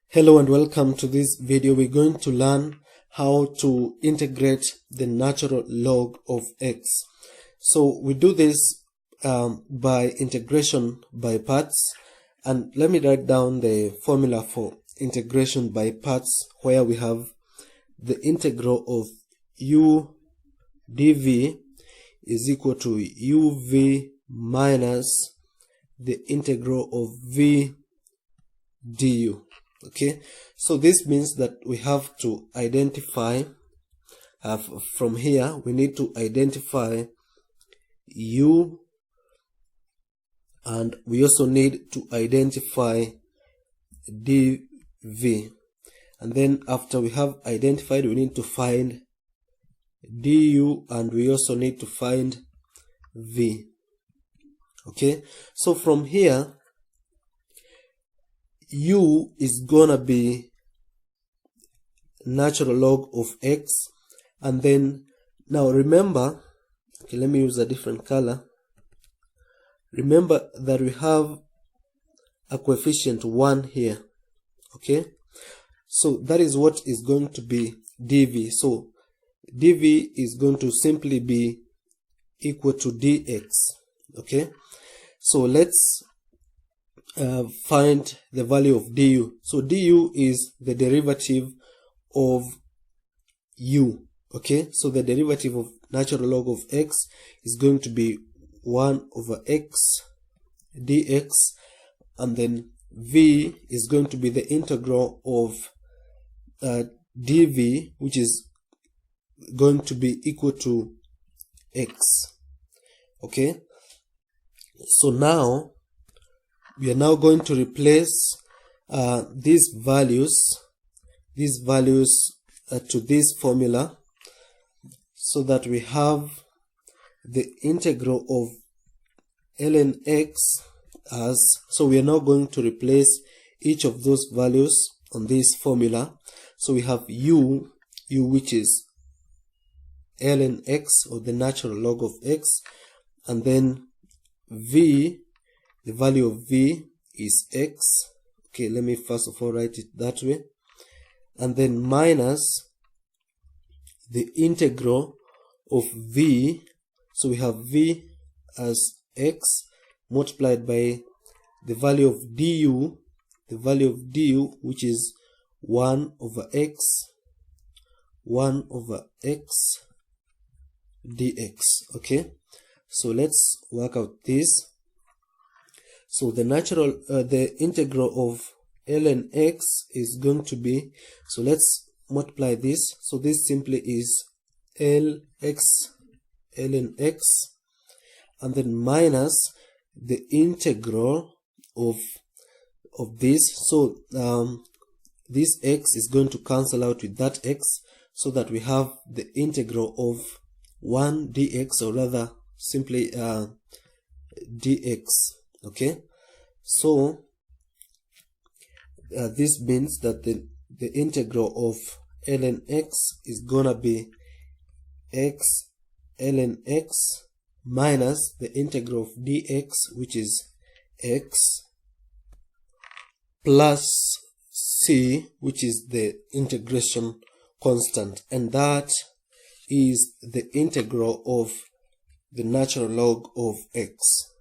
Hello and welcome to this video. We're going to learn how to integrate the natural log of x. So we do this by integration by parts, and let me write down the formula for integration by parts, where we have the integral of u dv is equal to uv minus the integral of v du. Okay, so this means that we have to identify from here we need to identify u, and we also need to identify dv, and then after we have identified, we need to find du, and we also need to find v. Okay, so from here u is gonna be natural log of x, and then now remember, okay, let me use a different color. Remember that we have a coefficient 1 here. Okay, so that is what is going to be dv. So dv is going to simply be equal to dx. Okay, so let's find the value of du. So du is the derivative of u. Okay, so the derivative of natural log of x is going to be 1 over x dx, and then v is going to be the integral of dv, which is going to be equal to x. Okay, so now we are now going to replace these values to this formula, so that we have the integral of ln x as, so we are now going to replace each of those values on this formula. So we have u which is ln x, or the natural log of x, and then v, the value of v is x. Okay, let me first of all write it that way, and then minus the integral of v. So we have v as x multiplied by the value of du, which is 1 over x dx. Okay, so let's work out this. So the integral of ln x is going to be, so let's multiply this. So this simply is lx ln x, and then minus the integral of this. So this x is going to cancel out with that x, so that we have the integral of 1 dx, or rather simply dx. Okay, so this means that the integral of ln x is gonna be x ln x minus the integral of dx, which is x, plus c, which is the integration constant, and that is the integral of the natural log of x.